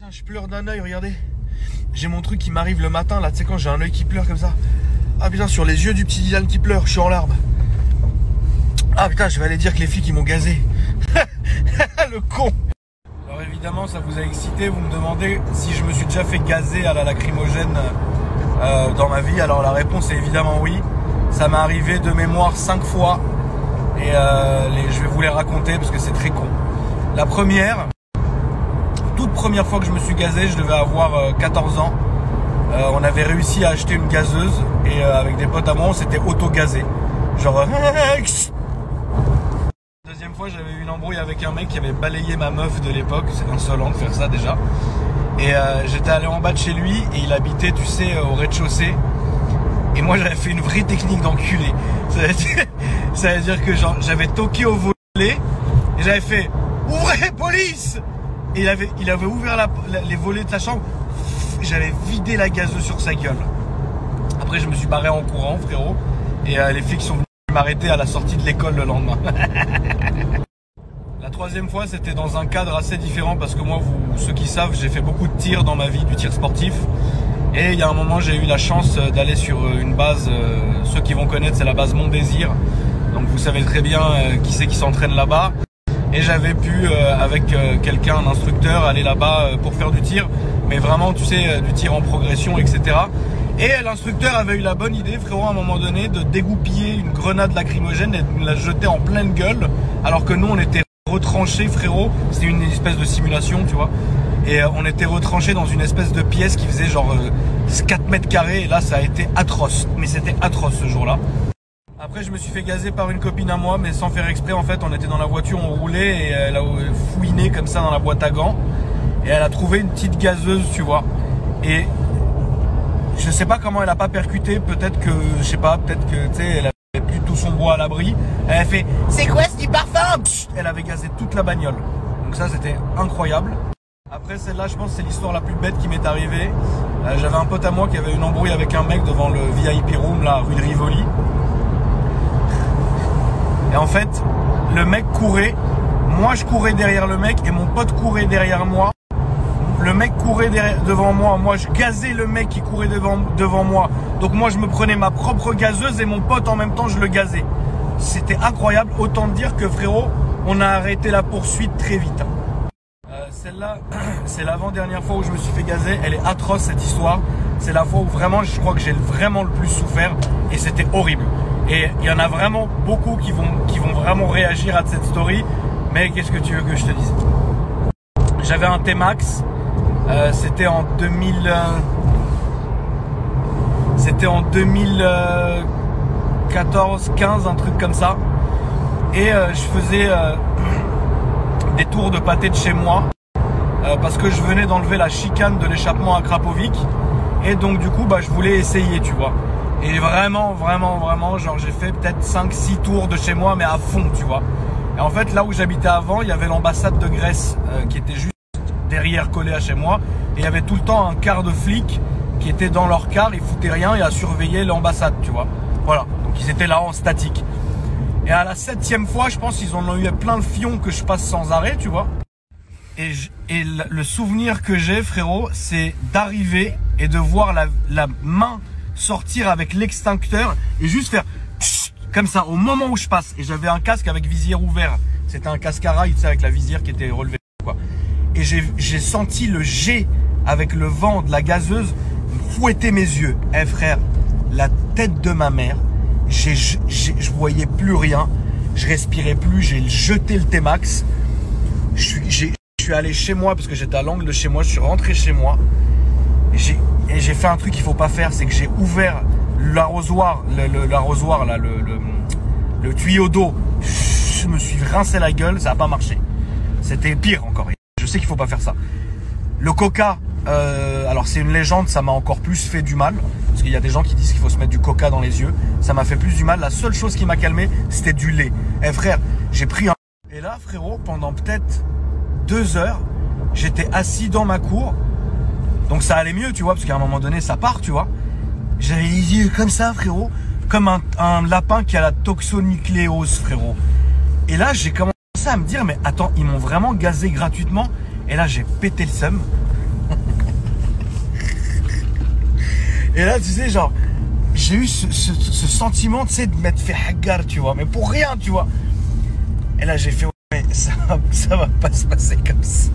Putain, je pleure d'un œil, regardez. J'ai mon truc qui m'arrive le matin, là, tu sais, quand j'ai un œil qui pleure comme ça. Ah putain, sur les yeux du petit Dylan qui pleure, je suis en larmes. Ah putain, je vais aller dire que les filles qui m'ont gazé. Le con. Alors évidemment, ça vous a excité, vous me demandez si je me suis déjà fait gazer à la lacrymogène dans ma vie. Alors la réponse est évidemment oui. Ça m'est arrivé de mémoire 5 fois. Et je vais vous les raconter parce que c'est très con. La première, toute première fois que je me suis gazé, je devais avoir 14 ans. On avait réussi à acheter une gazeuse et avec des potes à moi, on s'était auto-gazé. Genre... Deuxième fois, j'avais eu une embrouille avec un mec qui avait balayé ma meuf de l'époque. C'est insolent de faire ça déjà. Et j'étais allé en bas de chez lui et il habitait, tu sais, au rez-de-chaussée. Et moi, j'avais fait une vraie technique d'enculé. Ça veut dire que j'avais toqué au volet et j'avais fait « Ouvrez, police !» Et il avait ouvert les volets de sa chambre. J'avais vidé la gazeuse sur sa gueule. Après, je me suis barré en courant, frérot. Et les flics sont venus m'arrêter à la sortie de l'école le lendemain. La troisième fois, c'était dans un cadre assez différent parce que moi, ceux qui savent, j'ai fait beaucoup de tirs dans ma vie, du tir sportif. Et il y a un moment, j'ai eu la chance d'aller sur une base, ceux qui vont connaître, c'est la base Mon Désir. Donc vous savez très bien qui c'est qui s'entraîne là-bas. Et j'avais pu, avec quelqu'un, un instructeur, aller là-bas pour faire du tir. Mais vraiment, tu sais, du tir en progression, etc. Et l'instructeur avait eu la bonne idée, frérot, à un moment donné, de dégoupiller une grenade lacrymogène et de la jeter en pleine gueule. Alors que nous, on était retranchés, frérot. C'était une espèce de simulation, tu vois. Et on était retranchés dans une espèce de pièce qui faisait genre 4 mètres carrés. Et là, ça a été atroce. Mais c'était atroce ce jour-là. Après, je me suis fait gazer par une copine à moi, mais sans faire exprès. En fait, on était dans la voiture, on roulait et elle a fouiné comme ça dans la boîte à gants. Et elle a trouvé une petite gazeuse, tu vois. Et je sais pas comment elle a pas percuté. Peut-être que, je sais pas, peut-être que, tu sais, elle avait plus tout son bois à l'abri. Elle a fait « C'est quoi ce parfum ?» Elle avait gazé toute la bagnole. Donc ça, c'était incroyable. Après celle-là, je pense que c'est l'histoire la plus bête qui m'est arrivée. J'avais un pote à moi qui avait une embrouille avec un mec devant le VIP Room, là, rue de Rivoli. Et en fait, le mec courait, moi je courais derrière le mec et mon pote courait derrière moi. Le mec courait devant moi je gazais le mec qui courait devant moi. Donc moi je me prenais ma propre gazeuse et mon pote en même temps je le gazais. C'était incroyable, autant dire que frérot, on a arrêté la poursuite très vite. Celle-là, c'est l'avant-dernière fois où je me suis fait gazer. Elle est atroce cette histoire. C'est la fois où vraiment, je crois que j'ai vraiment le plus souffert et c'était horrible. Et il y en a vraiment beaucoup qui vont vraiment réagir à cette story. Mais qu'est-ce que tu veux que je te dise? J'avais un T-Max. C'était en 2014, 15, un truc comme ça. Et je faisais des tours de pâté de chez moi. Parce que je venais d'enlever la chicane de l'échappement à Krapovic. Et donc du coup, bah, je voulais essayer, tu vois. Et vraiment, genre j'ai fait peut-être 5-6 tours de chez moi, mais à fond, tu vois. Et en fait, là où j'habitais avant, il y avait l'ambassade de Grèce qui était juste derrière, collée à chez moi. Et il y avait tout le temps un quart de flics qui étaient dans leur car, ils foutaient rien et à surveiller l'ambassade, tu vois. Voilà, donc ils étaient là en statique. Et à la 7e fois, je pense qu'ils en ont eu plein le fion que je passe sans arrêt, tu vois. Et le souvenir que j'ai, frérot, c'est d'arriver et de voir la main sortir avec l'extincteur et juste faire comme ça au moment où je passe. Et j'avais un casque avec visière ouvert. C'était un casque à rail, tu sais, avec la visière qui était relevée, quoi. Et j'ai senti le jet avec le vent de la gazeuse fouetter mes yeux. Eh frère, la tête de ma mère, je voyais plus rien, je respirais plus, j'ai jeté le T-Max. Je suis allé chez moi parce que j'étais à l'angle de chez moi, je suis rentré chez moi. Et j'ai fait un truc qu'il faut pas faire, c'est que j'ai ouvert l'arrosoir, l'arrosoir là, le tuyau d'eau. Je me suis rincé la gueule, ça n'a pas marché. C'était pire encore. Je sais qu'il faut pas faire ça. Le coca, alors c'est une légende, ça m'a encore plus fait du mal. Parce qu'il y a des gens qui disent qu'il faut se mettre du coca dans les yeux. Ça m'a fait plus du mal. La seule chose qui m'a calmé, c'était du lait. Eh frère, j'ai pris un... Et là frérot, pendant peut-être 2 heures, j'étais assis dans ma cour. Donc ça allait mieux, tu vois, parce qu'à un moment donné, ça part, tu vois. J'avais les yeux comme ça, frérot. Comme un lapin qui a la toxonucléose, frérot. Et là, j'ai commencé à me dire, mais attends, ils m'ont vraiment gazé gratuitement. Et là, j'ai pété le seum. Et là, tu sais, genre, j'ai eu ce sentiment, tu sais, de m'être fait hagar, tu vois, mais pour rien, tu vois. Et là, j'ai fait, ouais, mais ça va pas se passer comme ça.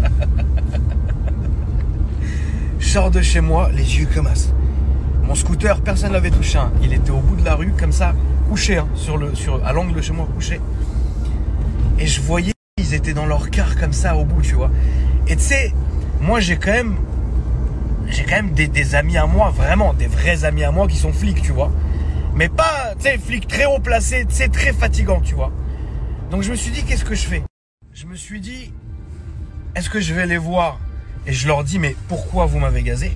Je sors de chez moi, les yeux comme as. Mon scooter, personne ne l'avait touché. Hein. Il était au bout de la rue, comme ça, couché, hein, à l'angle de chez moi, couché. Et je voyais, ils étaient dans leur car comme ça, au bout, tu vois. Et tu sais, moi, j'ai quand même des amis à moi, vraiment, des vrais amis à moi qui sont flics, tu vois. Mais pas, tu sais, flics très haut placés, tu sais, très fatigants, tu vois. Donc je me suis dit, qu'est-ce que je fais? Je me suis dit, est-ce que je vais les voir? Et je leur dis, mais pourquoi vous m'avez gazé?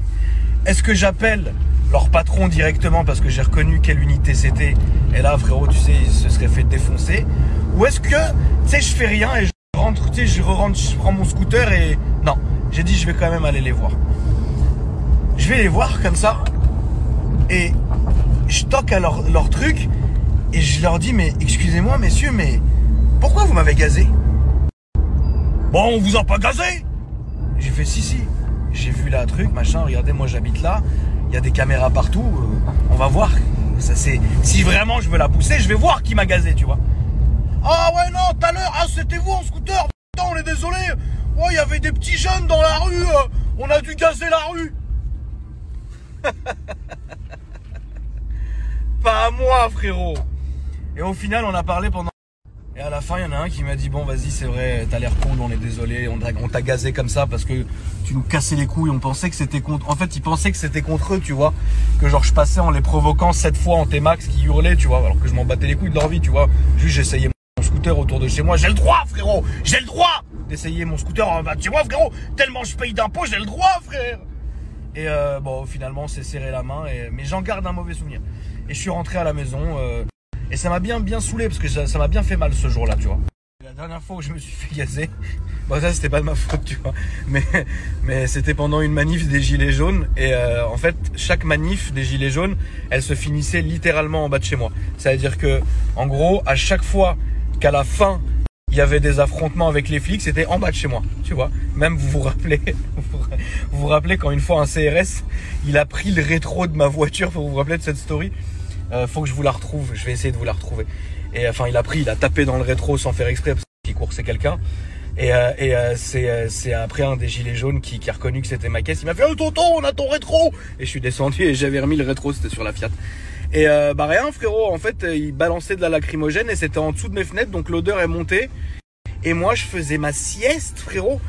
Est-ce que j'appelle leur patron directement parce que j'ai reconnu quelle unité c'était? Et là, frérot, tu sais, il se serait fait défoncer. Ou est-ce que, tu sais, je fais rien et je rentre, tu sais, je prends mon scooter et... Non, j'ai dit, je vais quand même aller les voir. Je vais les voir comme ça et je toque à leur truc et je leur dis, mais excusez-moi, messieurs, mais pourquoi vous m'avez gazé? Bon, on vous a pas gazé. J'ai fait si. J'ai vu là un truc, machin, regardez, moi j'habite là, il y a des caméras partout, on va voir. Ça, si vraiment je veux la pousser, je vais voir qui m'a gazé, tu vois. Ah ouais, non, tout à l'heure, c'était vous en scooter, putain, on est désolé. Oh, il y avait des petits jeunes dans la rue, on a dû gazer la rue. Pas à moi, frérot. Et au final, on a parlé pendant... Et à la fin, il y en a un qui m'a dit, bon, vas-y, c'est vrai, t'as l'air cool, on est désolé, on t'a gazé comme ça parce que tu nous cassais les couilles, on pensait que c'était contre... En fait, ils pensaient que c'était contre eux, tu vois. Que genre, je passais en les provoquant 7 fois en T-Max qui hurlaient, tu vois, alors que je m'en battais les couilles de leur vie, tu vois. Juste, j'essayais mon scooter autour de chez moi. J'ai le droit, frérot, j'ai le droit d'essayer mon scooter en bas de chez moi, frérot. Tellement je paye d'impôts, j'ai le droit, frère. Et bon, finalement, on s'est serré la main, mais j'en garde un mauvais souvenir. Et je suis rentré à la maison... Et ça m'a bien saoulé parce que ça m'a bien fait mal ce jour-là, tu vois. La dernière fois où je me suis fait gazer, bon ça c'était pas de ma faute, tu vois, mais c'était pendant une manif des Gilets jaunes et en fait chaque manif des Gilets jaunes, elle se finissait littéralement en bas de chez moi. C'est-à-dire que en gros à chaque fois qu'à la fin il y avait des affrontements avec les flics, c'était en bas de chez moi, tu vois. Même vous vous rappelez quand une fois un CRS, il a pris le rétro de ma voiture, pour vous rappeler de cette story. Faut que je vous la retrouve, je vais essayer de vous la retrouver. Et enfin, il a tapé dans le rétro sans faire exprès parce qu'il coursait quelqu'un. Et c'est après un des gilets jaunes qui a reconnu que c'était ma caisse. Il m'a fait « Oh tonton, on a ton rétro !» Et je suis descendu et j'avais remis le rétro, c'était sur la Fiat. Et bah rien frérot, en fait, il balançait de la lacrymogène et c'était en dessous de mes fenêtres, donc l'odeur est montée. Et moi, je faisais ma sieste, frérot.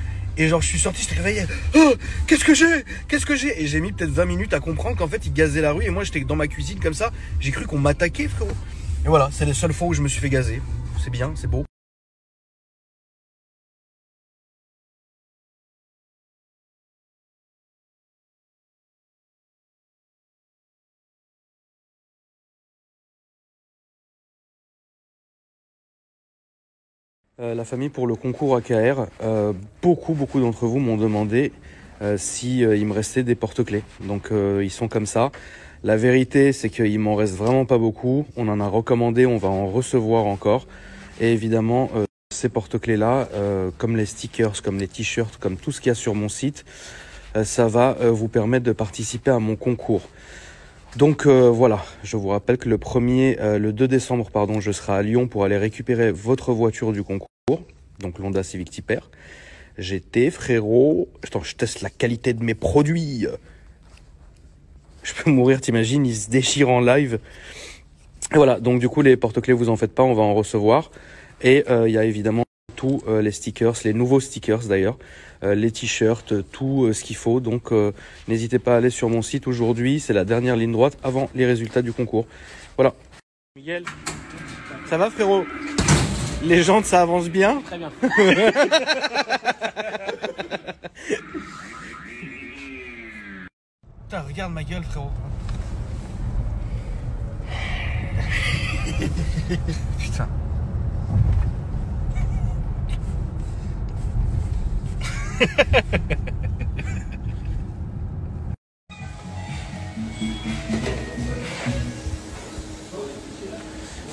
Et genre, je suis sorti, je te réveillé. Oh, qu'est-ce que j'ai? Et j'ai mis peut-être 20 minutes à comprendre qu'en fait, il gazait la rue. Et moi, j'étais dans ma cuisine comme ça. J'ai cru qu'on m'attaquait, frérot. Et voilà, c'est les seules fois où je me suis fait gazer. C'est bien, c'est beau. La famille pour le concours AKR, beaucoup d'entre vous m'ont demandé si il me restait des porte-clés. Donc ils sont comme ça. La vérité, c'est qu'il m'en reste vraiment pas beaucoup. On en a recommandé, on va en recevoir encore. Et évidemment, ces porte-clés-là, comme les stickers, comme les t-shirts, comme tout ce qu'il y a sur mon site, ça va vous permettre de participer à mon concours. Donc voilà, je vous rappelle que le 2 décembre, pardon, je serai à Lyon pour aller récupérer votre voiture du concours, donc l'Honda Civic Type R. GT, frérot. Attends, je teste la qualité de mes produits. Je peux mourir, t'imagines, il se déchire en live. Et voilà, donc du coup, les porte-clés, vous en faites pas, on va en recevoir. Et il y a évidemment tous les stickers, les nouveaux stickers d'ailleurs, les t-shirts, tout ce qu'il faut. Donc n'hésitez pas à aller sur mon site aujourd'hui, c'est la dernière ligne droite avant les résultats du concours. Voilà. Miguel, ça va frérot? Les jantes, ça avance bien? Très bien. Putain, regarde ma gueule frérot. Putain.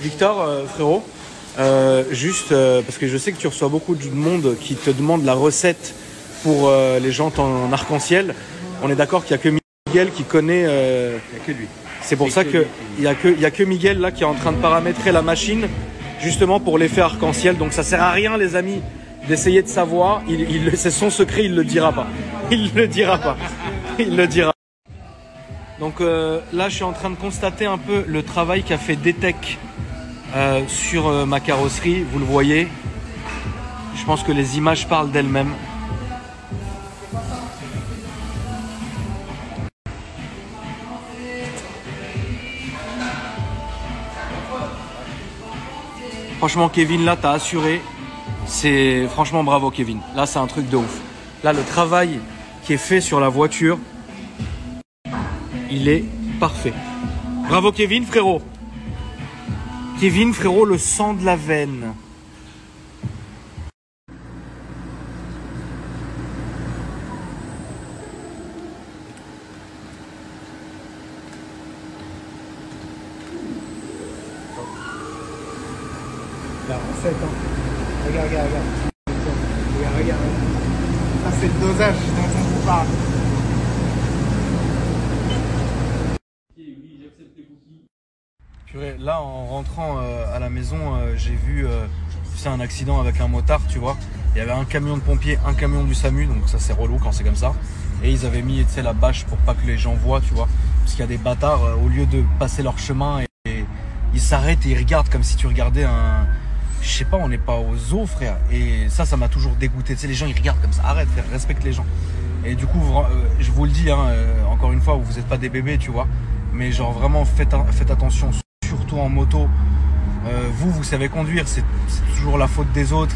Victor, frérot, juste parce que je sais que tu reçois beaucoup de monde qui te demande la recette pour les jantes en arc-en-ciel. On est d'accord qu'il n'y a que Miguel qui connaît. Il n'y a que lui. C'est pour ça qu'il n'y a que Miguel là qui est en train de paramétrer la machine justement pour l'effet arc-en-ciel. Donc ça sert à rien les amis d'essayer de savoir. C'est son secret, il le dira pas. Il le dira pas. Il le dira. Donc là je suis en train de constater un peu le travail qu'a fait DTEC sur ma carrosserie. Vous le voyez. Je pense que les images parlent d'elles-mêmes. Franchement Kevin, là t'as assuré, c'est franchement bravo Kevin, là c'est un truc de ouf. Là le travail qui est fait sur la voiture, il est parfait. Bravo Kevin frérot. Kevin frérot, le sang de la veine. Là, 7 ans. Regarde. Regarde. Ça, c'est le dosage dont on vous parle. Purée, là, en rentrant à la maison, j'ai vu un accident avec un motard, tu vois. Il y avait un camion de pompiers, un camion du SAMU, donc ça c'est relou quand c'est comme ça. Et ils avaient mis la bâche pour pas que les gens voient, tu vois. Parce qu'il y a des bâtards, au lieu de passer leur chemin, et ils s'arrêtent et ils regardent comme si tu regardais un... Je sais pas, on n'est pas au zoo, frère. Et ça m'a toujours dégoûté. Tu sais, les gens, ils regardent comme ça. Arrête, frère, respecte les gens. Et du coup, je vous le dis, hein, encore une fois, vous n'êtes pas des bébés, tu vois. Mais genre, vraiment, faites attention, surtout en moto. Vous savez conduire, c'est toujours la faute des autres.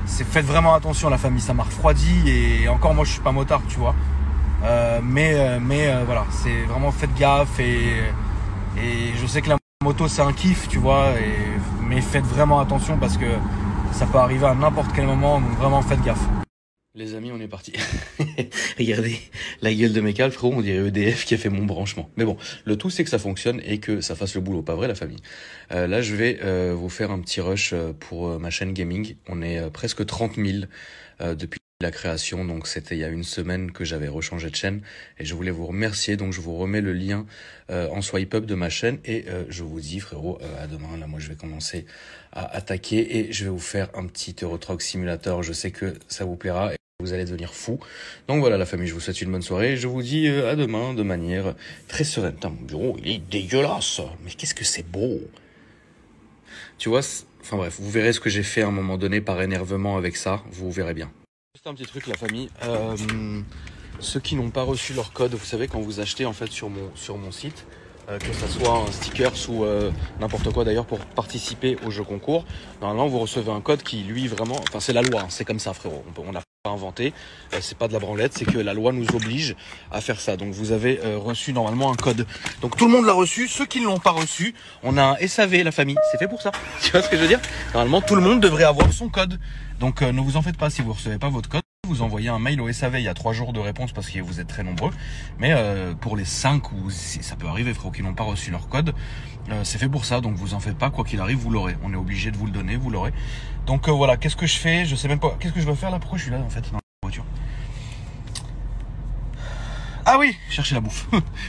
Faites vraiment attention, la famille, ça m'a refroidi. Et encore, moi, je suis pas motard, tu vois. Mais voilà, c'est vraiment, faites gaffe. Et je sais que la moto, c'est un kiff, tu vois. Mais faites vraiment attention parce que ça peut arriver à n'importe quel moment, donc vraiment faites gaffe. Les amis, on est parti. Regardez la gueule de mes câbles, frérot, on dirait EDF qui a fait mon branchement. Mais bon, le tout c'est que ça fonctionne et que ça fasse le boulot, pas vrai la famille. Là, je vais vous faire un petit rush pour ma chaîne gaming. On est presque 30 000 depuis la création, donc c'était il y a une semaine que j'avais rechangé de chaîne et je voulais vous remercier, donc je vous remets le lien en swipe up de ma chaîne et je vous dis frérot à demain. Là moi je vais commencer à attaquer et je vais vous faire un petit Euro Truck Simulator, je sais que ça vous plaira et vous allez devenir fou. Donc voilà la famille, je vous souhaite une bonne soirée et je vous dis à demain de manière très sereine. Putain, mon bureau il est dégueulasse, mais qu'est-ce que c'est beau. Tu vois, enfin bref, vous verrez ce que j'ai fait à un moment donné par énervement avec ça, vous verrez bien. Juste un petit truc la famille, ceux qui n'ont pas reçu leur code, vous savez quand vous achetez en fait sur mon site, que ça soit un sticker ou n'importe quoi d'ailleurs pour participer au jeu concours, normalement vous recevez un code qui lui vraiment, enfin c'est la loi, hein, c'est comme ça frérot, on l'a pas inventé, c'est pas de la branlette, c'est que la loi nous oblige à faire ça, donc vous avez reçu normalement un code, donc tout le monde l'a reçu, ceux qui ne l'ont pas reçu, on a un SAV la famille, c'est fait pour ça, tu vois ce que je veux dire, normalement tout le monde devrait avoir son code. Donc ne vous en faites pas si vous ne recevez pas votre code, vous envoyez un mail au SAV, il y a 3 jours de réponse parce que vous êtes très nombreux. Mais pour les 5 ou ça peut arriver frérot qui n'ont pas reçu leur code, c'est fait pour ça, donc vous en faites pas, quoi qu'il arrive vous l'aurez. On est obligé de vous le donner, vous l'aurez. Donc voilà, qu'est-ce que je fais? Je sais même pas, qu'est-ce que je dois faire là? Pourquoi je suis là en fait dans la voiture? Ah oui, chercher la bouffe.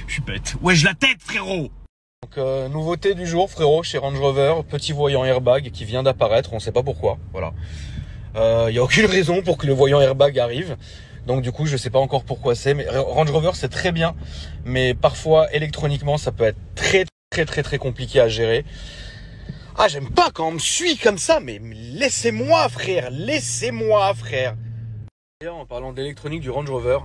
Je suis bête. Wesh la tête frérot. Donc nouveauté du jour frérot chez Range Rover, petit voyant airbag qui vient d'apparaître, on sait pas pourquoi, voilà. Il n'y a aucune raison pour que le voyant airbag arrive. Donc du coup, je sais pas encore pourquoi c'est. Mais Range Rover, c'est très bien. Mais parfois, électroniquement, ça peut être très compliqué à gérer. Ah, j'aime pas quand on me suit comme ça. Mais laissez-moi, frère. Laissez-moi, frère. D'ailleurs, en parlant d'électronique du Range Rover,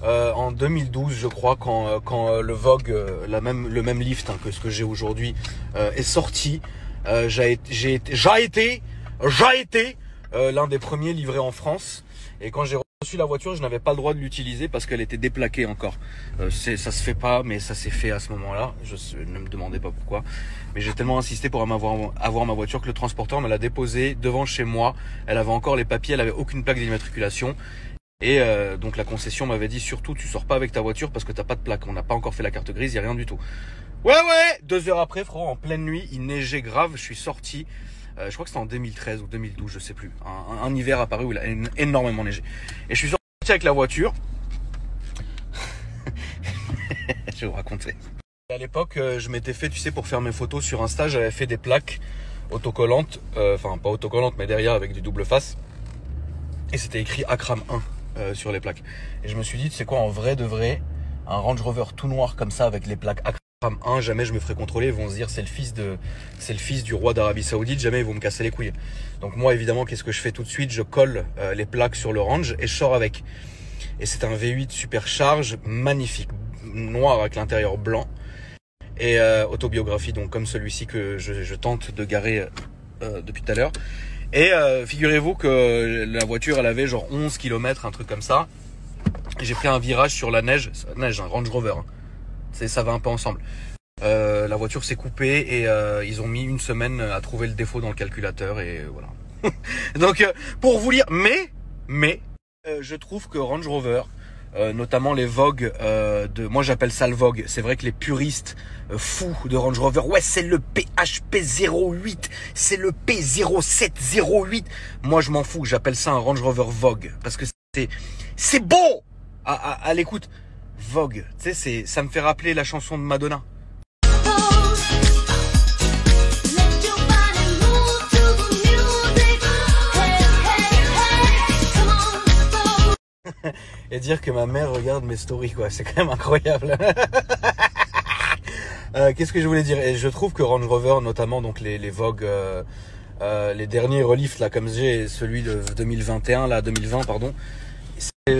en 2012, je crois, quand le Vogue, le même lift hein, que ce que j'ai aujourd'hui, est sorti, j'ai été l'un des premiers livrés en France. Et quand j'ai reçu la voiture, je n'avais pas le droit de l'utiliser parce qu'elle était déplaquée encore. Ça se fait pas, mais ça s'est fait à ce moment-là. Ne me demandez pas pourquoi. Mais j'ai tellement insisté pour avoir ma voiture que le transporteur me l'a déposée devant chez moi. Elle avait encore les papiers, elle avait aucune plaque d'immatriculation. Et donc la concession m'avait dit surtout tu sors pas avec ta voiture parce que t'as pas de plaque. On n'a pas encore fait la carte grise, il n'y a rien du tout. Ouais, 2 heures après, frérot, en pleine nuit, il neigeait grave, je suis sorti. Je crois que c'était en 2013 ou 2012, je sais plus. Un hiver à Paris où il a énormément neigé. Et je suis sorti avec la voiture. Je vais vous raconter. À l'époque, je m'étais fait, tu sais, pour faire mes photos sur Insta, j'avais fait des plaques autocollantes, enfin pas autocollantes, mais derrière avec du double face. Et c'était écrit Akram 1 sur les plaques. Et je me suis dit, tu sais quoi, en vrai de vrai, un Range Rover tout noir comme ça avec les plaques Akram 1, jamais je me ferai contrôler. Ils vont se dire, c'est le fils du roi d'Arabie Saoudite, jamais ils vont me casser les couilles. Donc moi, évidemment, qu'est-ce que je fais tout de suite? Je colle les plaques sur le Range et je sors avec. Et c'est un V8 supercharge, magnifique, noir avec l'intérieur blanc. Et autobiographie, donc comme celui-ci que je tente de garer depuis tout à l'heure. Et figurez-vous que la voiture, elle avait genre 11 km, un truc comme ça. J'ai pris un virage sur la neige, un Range Rover. Ça va un peu ensemble. La voiture s'est coupée et ils ont mis une semaine à trouver le défaut dans le calculateur et voilà. Donc pour vous lire, mais je trouve que Range Rover, notamment les Vogue moi j'appelle ça le Vogue. C'est vrai que les puristes fous de Range Rover, ouais, c'est le PHP 08, c'est le P0708. Moi je m'en fous, j'appelle ça un Range Rover Vogue parce que c'est beau à l'écoute. Vogue, tu sais, ça me fait rappeler la chanson de Madonna. Et dire que ma mère regarde mes stories, quoi, c'est quand même incroyable. Qu'est-ce que je voulais dire? Et je trouve que Range Rover, notamment donc les Vogue, les derniers reliefs là, comme j'ai celui de 2021 là, 2020 pardon,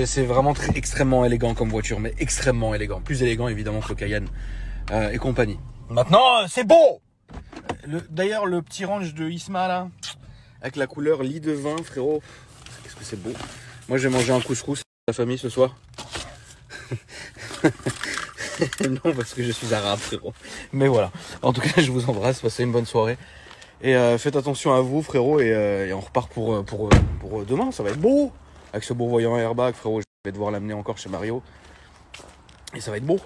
c'est vraiment extrêmement élégant comme voiture, mais extrêmement élégant, plus élégant évidemment que le Cayenne et compagnie. Maintenant, c'est beau. D'ailleurs, le petit Range de Isma là, avec la couleur lit de vin, frérot, qu'est-ce que c'est beau. Moi, j'ai mangé un couscous. La famille ce soir. Non, parce que je suis arabe, frérot. Mais voilà. En tout cas, je vous embrasse. Passez une bonne soirée. Et faites attention à vous, frérot. Et on repart pour demain. Ça va être beau. Avec ce beau voyant airbag, frérot. Je vais devoir l'amener encore chez Mario. Et ça va être beau.